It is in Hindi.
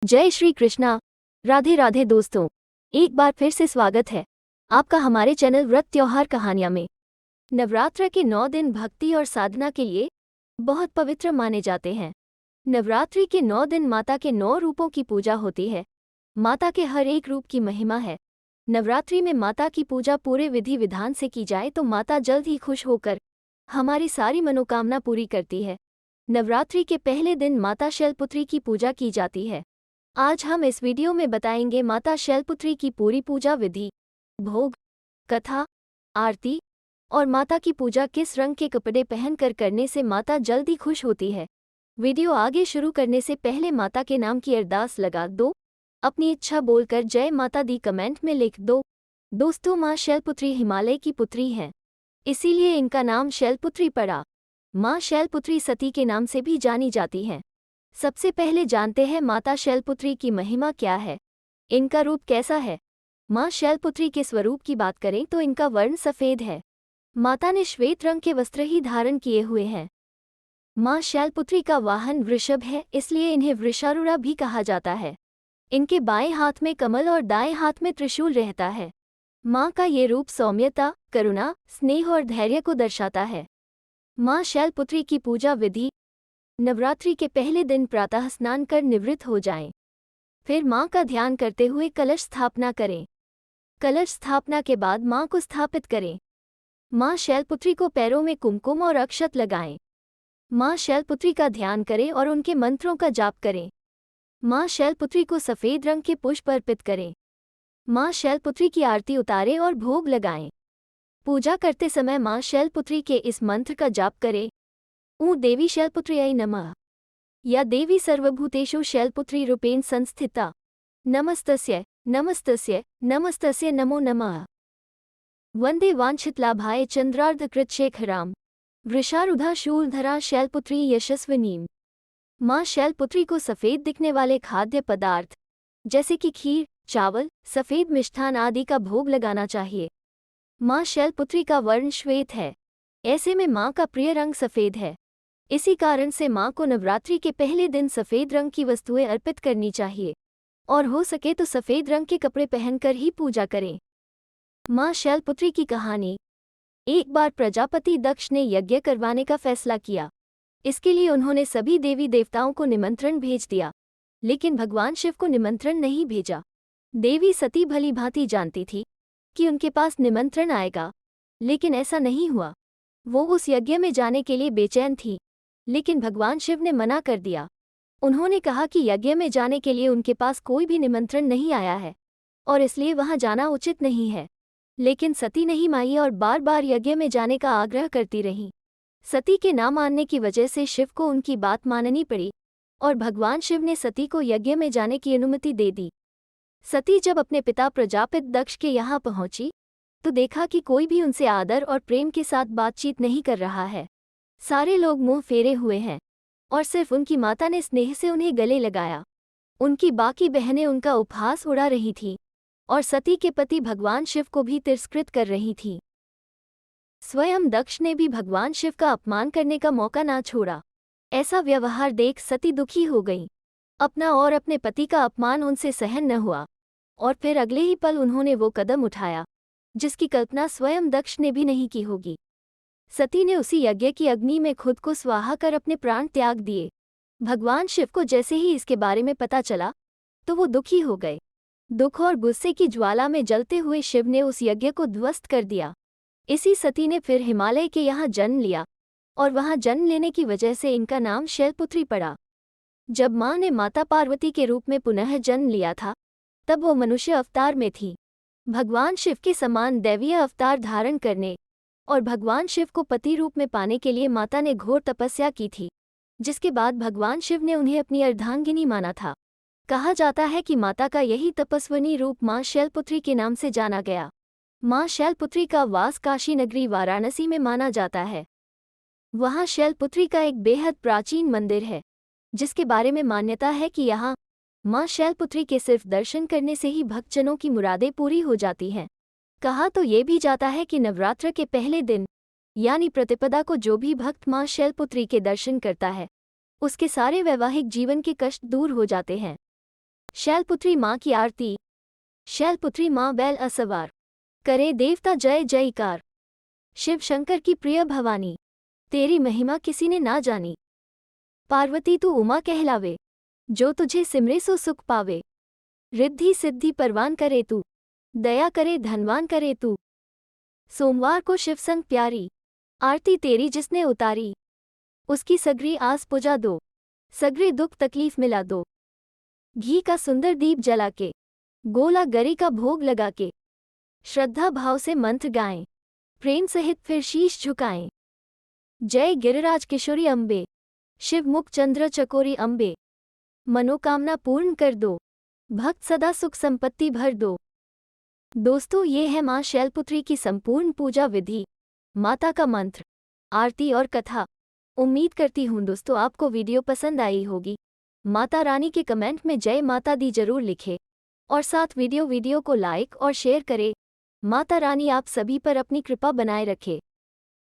जय श्री कृष्णा। राधे राधे दोस्तों, एक बार फिर से स्वागत है आपका हमारे चैनल व्रत त्योहार कहानियां में। नवरात्र के 9 दिन भक्ति और साधना के लिए बहुत पवित्र माने जाते हैं। नवरात्रि के 9 दिन माता के 9 रूपों की पूजा होती है। माता के हर एक रूप की महिमा है। नवरात्रि में माता की पूजा पूरे विधि विधान से की जाए तो माता जल्द ही खुश होकर हमारी सारी मनोकामना पूरी करती है। नवरात्रि के पहले दिन माता शैलपुत्री की पूजा की जाती है। आज हम इस वीडियो में बताएंगे माता शैलपुत्री की पूरी पूजा विधि, भोग, कथा, आरती और माता की पूजा किस रंग के कपड़े पहनकर करने से माता जल्दी खुश होती है। वीडियो आगे शुरू करने से पहले माता के नाम की अरदास लगा दो। अपनी इच्छा बोलकर जय माता दी कमेंट में लिख दो। दोस्तों, माँ शैलपुत्री हिमालय की पुत्री हैं, इसीलिए इनका नाम शैलपुत्री पड़ा। माँ शैलपुत्री सती के नाम से भी जानी जाती हैं। सबसे पहले जानते हैं माता शैलपुत्री की महिमा क्या है, इनका रूप कैसा है। माँ शैलपुत्री के स्वरूप की बात करें तो इनका वर्ण सफेद है। माता ने श्वेत रंग के वस्त्र ही धारण किए हुए हैं। माँ शैलपुत्री का वाहन वृषभ है, इसलिए इन्हें वृषारूढ़ा भी कहा जाता है। इनके बाएं हाथ में कमल और दाएं हाथ में त्रिशूल रहता है। माँ का ये रूप सौम्यता, करुणा, स्नेह और धैर्य को दर्शाता है। माँ शैलपुत्री की पूजा विधि। नवरात्रि के पहले दिन प्रातः स्नान कर निवृत्त हो जाएं। फिर माँ का ध्यान करते हुए कलश स्थापना करें। कलश स्थापना के बाद माँ को स्थापित करें। माँ शैलपुत्री को पैरों में कुमकुम और अक्षत लगाएं। माँ शैलपुत्री का ध्यान करें और उनके मंत्रों का जाप करें। माँ शैलपुत्री को सफ़ेद रंग के पुष्प अर्पित करें। माँ शैलपुत्री की आरती उतारें और भोग लगाएं। पूजा करते समय माँ शैलपुत्री के इस मंत्र का जाप करें। ऊ देवी शैलपुत्र्यै नमः, या देवी सर्वभूतेषु शैलपुत्री रूपेण संस्थिता, नमस्तस्य नमस्तस्य नमस्तस्य नमो नमः। वंदे वांछितलाभाय चंद्रार्धकृतशेखराम, वृषारूढ़ा शूलधरा शैलपुत्री यशस्विनीम। माँ शैलपुत्री को सफ़ेद दिखने वाले खाद्य पदार्थ जैसे कि खीर, चावल, सफ़ेद मिष्ठान आदि का भोग लगाना चाहिए। माँ शैलपुत्री का वर्ण श्वेत है, ऐसे में माँ का प्रिय रंग सफ़ेद है। इसी कारण से माँ को नवरात्रि के पहले दिन सफ़ेद रंग की वस्तुएं अर्पित करनी चाहिए और हो सके तो सफ़ेद रंग के कपड़े पहनकर ही पूजा करें। माँ शैलपुत्री की कहानी। एक बार प्रजापति दक्ष ने यज्ञ करवाने का फैसला किया। इसके लिए उन्होंने सभी देवी देवताओं को निमंत्रण भेज दिया, लेकिन भगवान शिव को निमंत्रण नहीं भेजा। देवी सती भली भांति जानती थी कि उनके पास निमंत्रण आएगा, लेकिन ऐसा नहीं हुआ। वो उस यज्ञ में जाने के लिए बेचैन थी, लेकिन भगवान शिव ने मना कर दिया। उन्होंने कहा कि यज्ञ में जाने के लिए उनके पास कोई भी निमंत्रण नहीं आया है और इसलिए वहां जाना उचित नहीं है। लेकिन सती नहीं मानी और बार बार यज्ञ में जाने का आग्रह करती रहीं। सती के ना मानने की वजह से शिव को उनकी बात माननी पड़ी और भगवान शिव ने सती को यज्ञ में जाने की अनुमति दे दी। सती जब अपने पिता प्रजापति दक्ष के यहाँ पहुंची तो देखा कि कोई भी उनसे आदर और प्रेम के साथ बातचीत नहीं कर रहा है। सारे लोग मुंह फेरे हुए हैं और सिर्फ उनकी माता ने स्नेह से उन्हें गले लगाया। उनकी बाकी बहनें उनका उपहास उड़ा रही थीं और सती के पति भगवान शिव को भी तिरस्कृत कर रही थीं। स्वयं दक्ष ने भी भगवान शिव का अपमान करने का मौका ना छोड़ा। ऐसा व्यवहार देख सती दुखी हो गई। अपना और अपने पति का अपमान उनसे सहन न हुआ और फिर अगले ही पल उन्होंने वो कदम उठाया जिसकी कल्पना स्वयं दक्ष ने भी नहीं की होगी। सती ने उसी यज्ञ की अग्नि में खुद को स्वाहा कर अपने प्राण त्याग दिए। भगवान शिव को जैसे ही इसके बारे में पता चला तो वो दुखी हो गए। दुख और गुस्से की ज्वाला में जलते हुए शिव ने उस यज्ञ को ध्वस्त कर दिया। इसी सती ने फिर हिमालय के यहाँ जन्म लिया और वहाँ जन्म लेने की वजह से इनका नाम शैलपुत्री पड़ा। जब माँ ने माता पार्वती के रूप में पुनः जन्म लिया था तब वो मनुष्य अवतार में थी। भगवान शिव के समान दैवीय अवतार धारण करने और भगवान शिव को पति रूप में पाने के लिए माता ने घोर तपस्या की थी, जिसके बाद भगवान शिव ने उन्हें अपनी अर्धांगिनी माना था। कहा जाता है कि माता का यही तपस्विनी रूप माँ शैलपुत्री के नाम से जाना गया। माँ शैलपुत्री का वास काशी नगरी वाराणसी में माना जाता है। वहाँ शैलपुत्री का एक बेहद प्राचीन मंदिर है, जिसके बारे में मान्यता है कि यहाँ माँ शैलपुत्री के सिर्फ दर्शन करने से ही भक्तजनों की मुरादें पूरी हो जाती हैं। कहा तो ये भी जाता है कि नवरात्र के पहले दिन यानी प्रतिपदा को जो भी भक्त माँ शैलपुत्री के दर्शन करता है उसके सारे वैवाहिक जीवन के कष्ट दूर हो जाते हैं। शैलपुत्री माँ की आरती। शैलपुत्री माँ बैल असवार, करे देवता जय जयकार। शिव शंकर की प्रिय भवानी, तेरी महिमा किसी ने ना जानी। पार्वती तू उमा कहलावे, जो तुझे सिमरे सो सुख पावे। रिद्धि सिद्धि परवान करे तू, दया करे धनवान करे तू। सोमवार को शिव संग प्यारी, आरती तेरी जिसने उतारी। उसकी सगरी आस पुजा दो, सगरे दुख तकलीफ मिला दो। घी का सुंदर दीप जला के, गोला गरी का भोग लगा के, श्रद्धा भाव से मंत्र गाएं, प्रेम सहित फिर शीश झुकाएं। जय गिरिराज किशोरी अम्बे, शिव मुख चंद्र चकोरी अम्बे। मनोकामना पूर्ण कर दो, भक्त सदा सुख संपत्ति भर दो। दोस्तों, ये है माँ शैलपुत्री की संपूर्ण पूजा विधि, माता का मंत्र, आरती और कथा। उम्मीद करती हूँ दोस्तों आपको वीडियो पसंद आई होगी। माता रानी के कमेंट में जय माता दी जरूर लिखें और साथ वीडियो को लाइक और शेयर करें। माता रानी आप सभी पर अपनी कृपा बनाए रखे।